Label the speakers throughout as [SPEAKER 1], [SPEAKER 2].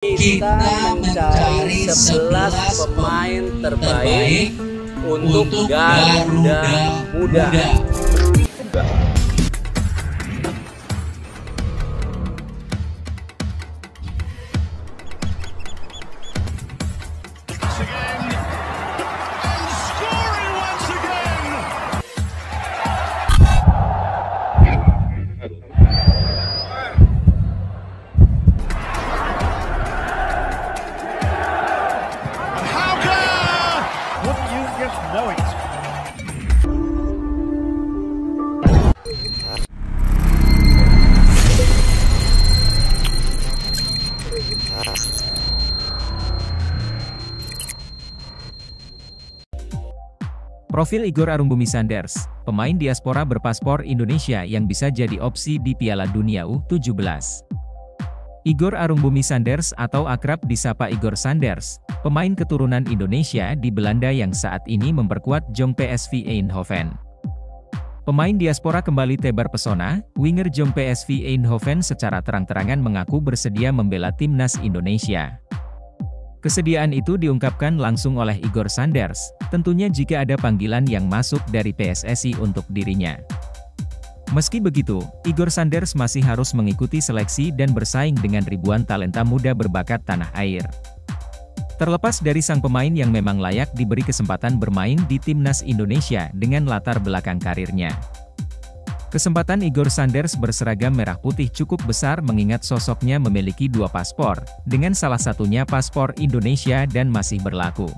[SPEAKER 1] Kita mencari 11 pemain terbaik untuk Garuda Muda.
[SPEAKER 2] Profil Igor Arumbumi Sanders, pemain diaspora berpaspor Indonesia yang bisa jadi opsi di Piala Dunia U17. Igor Arumbumi Sanders atau akrab disapa Igor Sanders, pemain keturunan Indonesia di Belanda yang saat ini memperkuat Jong PSV Eindhoven. Pemain diaspora kembali tebar pesona, winger Jong PSV Eindhoven secara terang-terangan mengaku bersedia membela timnas Indonesia. Kesediaan itu diungkapkan langsung oleh Igor Sanders, tentunya jika ada panggilan yang masuk dari PSSI untuk dirinya. Meski begitu, Igor Sanders masih harus mengikuti seleksi dan bersaing dengan ribuan talenta muda berbakat tanah air. Terlepas dari sang pemain yang memang layak diberi kesempatan bermain di timnas Indonesia dengan latar belakang karirnya. Kesempatan Igor Sanders berseragam merah putih cukup besar mengingat sosoknya memiliki dua paspor, dengan salah satunya paspor Indonesia dan masih berlaku.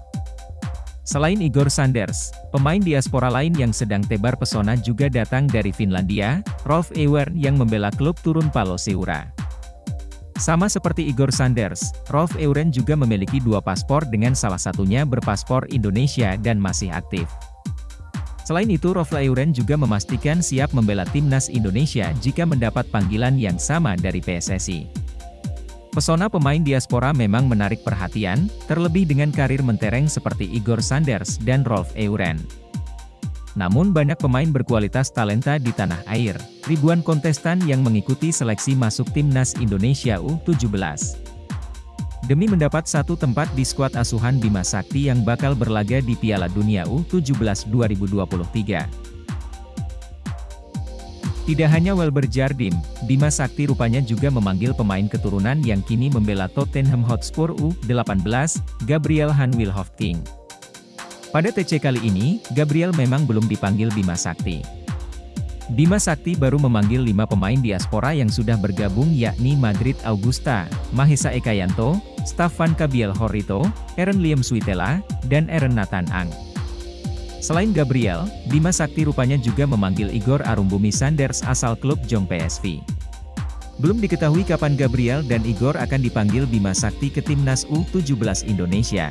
[SPEAKER 2] Selain Igor Sanders, pemain diaspora lain yang sedang tebar pesona juga datang dari Finlandia, Rolf Euren yang membela klub Turun Palloseura. Sama seperti Igor Sanders, Rolf Euren juga memiliki dua paspor dengan salah satunya berpaspor Indonesia dan masih aktif. Selain itu, Rolf Euren juga memastikan siap membela timnas Indonesia jika mendapat panggilan yang sama dari PSSI. Pesona pemain diaspora memang menarik perhatian, terlebih dengan karir mentereng seperti Igor Sanders dan Rolf Euren. Namun banyak pemain berkualitas talenta di tanah air, ribuan kontestan yang mengikuti seleksi masuk timnas Indonesia U17. Demi mendapat satu tempat di skuad asuhan Bima Sakti yang bakal berlaga di Piala Dunia U17 2023. Tidak hanya Welber Jardim, Bima Sakti rupanya juga memanggil pemain keturunan yang kini membela Tottenham Hotspur U18, Gabriel Han Wilhoftking. Pada TC kali ini, Gabriel memang belum dipanggil Bima Sakti. Bima Sakti baru memanggil 5 pemain diaspora yang sudah bergabung yakni Madrid Augusta, Mahesa Ekayanto, Staffan Kabiel Horito, Eren Liam Suitela, dan Eren Nathan Ang. Selain Gabriel, Bima Sakti rupanya juga memanggil Igor Arumbumi Sanders asal klub Jong PSV. Belum diketahui kapan Gabriel dan Igor akan dipanggil Bima Sakti ke timnas U17 Indonesia.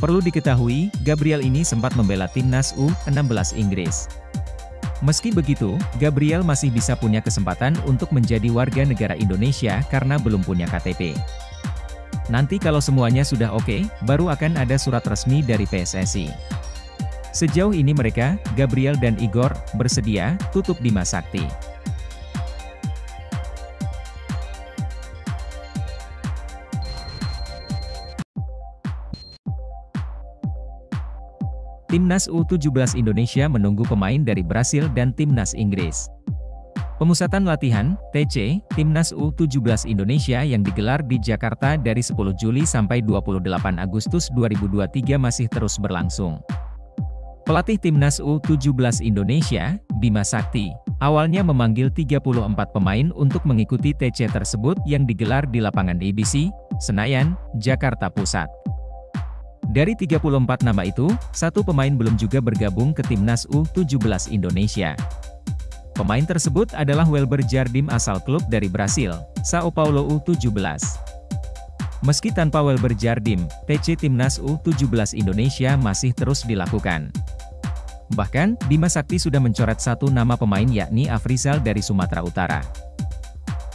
[SPEAKER 2] Perlu diketahui, Gabriel ini sempat membela timnas U16 Inggris. Meski begitu, Gabriel masih bisa punya kesempatan untuk menjadi warga negara Indonesia karena belum punya KTP. Nanti kalau semuanya sudah oke, baru akan ada surat resmi dari PSSI. Sejauh ini mereka, Gabriel dan Igor, bersedia tutup Bima Sakti. Timnas U17 Indonesia menunggu pemain dari Brasil dan Timnas Inggris. Pemusatan latihan, TC, Timnas U17 Indonesia yang digelar di Jakarta dari 10 Juli sampai 28 Agustus 2023 masih terus berlangsung. Pelatih Timnas U17 Indonesia, Bima Sakti, awalnya memanggil 34 pemain untuk mengikuti TC tersebut yang digelar di lapangan ABC, Senayan, Jakarta Pusat. Dari 34 nama itu, satu pemain belum juga bergabung ke Timnas U17 Indonesia. Pemain tersebut adalah Welber Jardim asal klub dari Brasil, Sao Paulo U17. Meski tanpa Welber Jardim, TC Timnas U17 Indonesia masih terus dilakukan. Bahkan, Bima Sakti sudah mencoret satu nama pemain yakni Afrizal dari Sumatera Utara.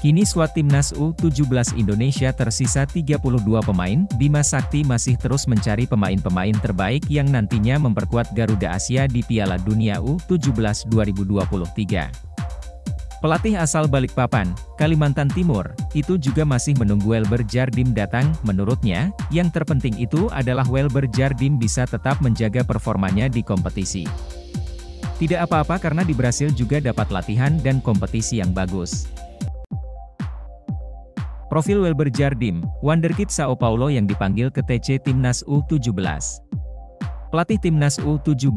[SPEAKER 2] Kini skuad Timnas U17 Indonesia tersisa 32 pemain, Bima Sakti masih terus mencari pemain-pemain terbaik yang nantinya memperkuat Garuda Asia di Piala Dunia U17 2023. Pelatih asal Balikpapan, Kalimantan Timur, itu juga masih menunggu Welber Jardim datang. Menurutnya, yang terpenting itu adalah Welber Jardim bisa tetap menjaga performanya di kompetisi. Tidak apa-apa karena di Brasil juga dapat latihan dan kompetisi yang bagus. Profil Welber Jardim, wonderkid Sao Paulo yang dipanggil ke TC Timnas U17. Pelatih Timnas U17,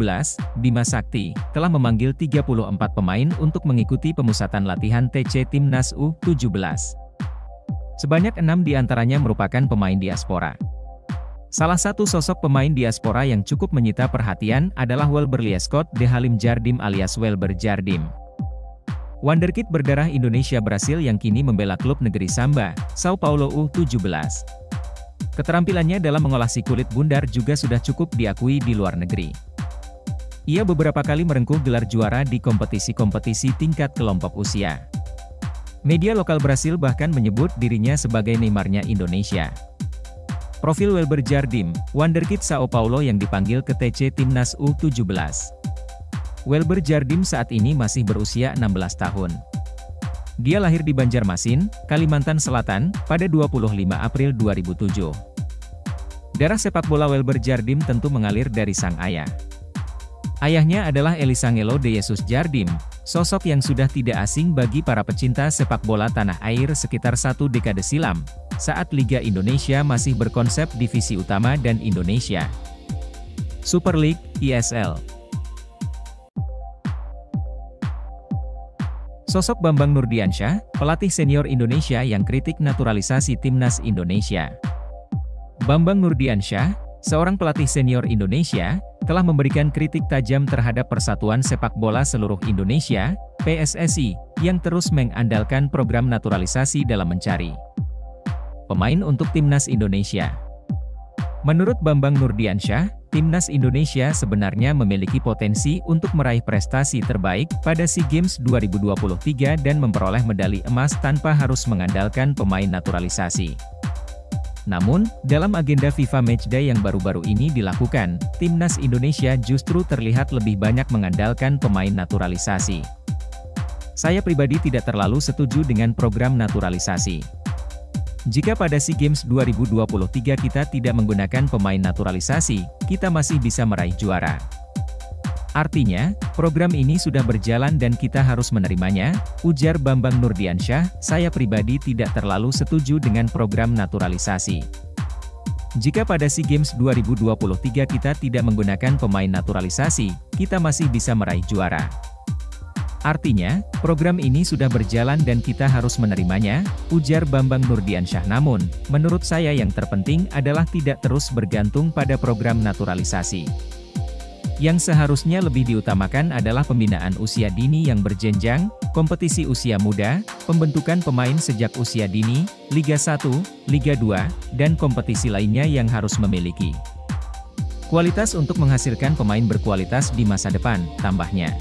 [SPEAKER 2] Bima Sakti, telah memanggil 34 pemain untuk mengikuti pemusatan latihan TC Timnas U17. Sebanyak 6 diantaranya merupakan pemain diaspora. Salah satu sosok pemain diaspora yang cukup menyita perhatian adalah Welber Liescott de Halim Jardim alias Welber Jardim. Wonderkid berdarah Indonesia Brasil yang kini membela klub negeri Samba, Sao Paulo U17. Keterampilannya dalam mengolah si kulit bundar juga sudah cukup diakui di luar negeri. Ia beberapa kali merengkuh gelar juara di kompetisi-kompetisi tingkat kelompok usia. Media lokal Brasil bahkan menyebut dirinya sebagai Neymarnya Indonesia. Profil Welber Jardim, wonderkid Sao Paulo yang dipanggil ke TC Timnas U17. Welber Jardim saat ini masih berusia 16 tahun. Dia lahir di Banjarmasin, Kalimantan Selatan, pada 25 April 2007. Darah sepak bola Welber Jardim tentu mengalir dari sang ayah. Ayahnya adalah Elisangelo de Jesus Jardim, sosok yang sudah tidak asing bagi para pecinta sepak bola tanah air sekitar 1 dekade silam, saat Liga Indonesia masih berkonsep divisi utama dan Indonesia Super League, ISL. Sosok Bambang Nurdiansyah, pelatih senior Indonesia yang kritik naturalisasi Timnas Indonesia. Bambang Nurdiansyah, seorang pelatih senior Indonesia, telah memberikan kritik tajam terhadap Persatuan Sepak Bola Seluruh Indonesia, PSSI, yang terus mengandalkan program naturalisasi dalam mencari pemain untuk Timnas Indonesia. Menurut Bambang Nurdiansyah, Timnas Indonesia sebenarnya memiliki potensi untuk meraih prestasi terbaik pada SEA Games 2023 dan memperoleh medali emas tanpa harus mengandalkan pemain naturalisasi. Namun, dalam agenda FIFA Matchday yang baru-baru ini dilakukan, Timnas Indonesia justru terlihat lebih banyak mengandalkan pemain naturalisasi. Saya pribadi tidak terlalu setuju dengan program naturalisasi. Jika pada SEA Games 2023 kita tidak menggunakan pemain naturalisasi, kita masih bisa meraih juara. Artinya, program ini sudah berjalan dan kita harus menerimanya, ujar Bambang Nurdiansyah. Saya pribadi tidak terlalu setuju dengan program naturalisasi. Jika pada SEA Games 2023 kita tidak menggunakan pemain naturalisasi, kita masih bisa meraih juara. Artinya, program ini sudah berjalan dan kita harus menerimanya, ujar Bambang Nurdiansyah. Namun, menurut saya yang terpenting adalah tidak terus bergantung pada program naturalisasi. Yang seharusnya lebih diutamakan adalah pembinaan usia dini yang berjenjang, kompetisi usia muda, pembentukan pemain sejak usia dini, Liga 1, Liga 2, dan kompetisi lainnya yang harus memiliki kualitas untuk menghasilkan pemain berkualitas di masa depan, tambahnya.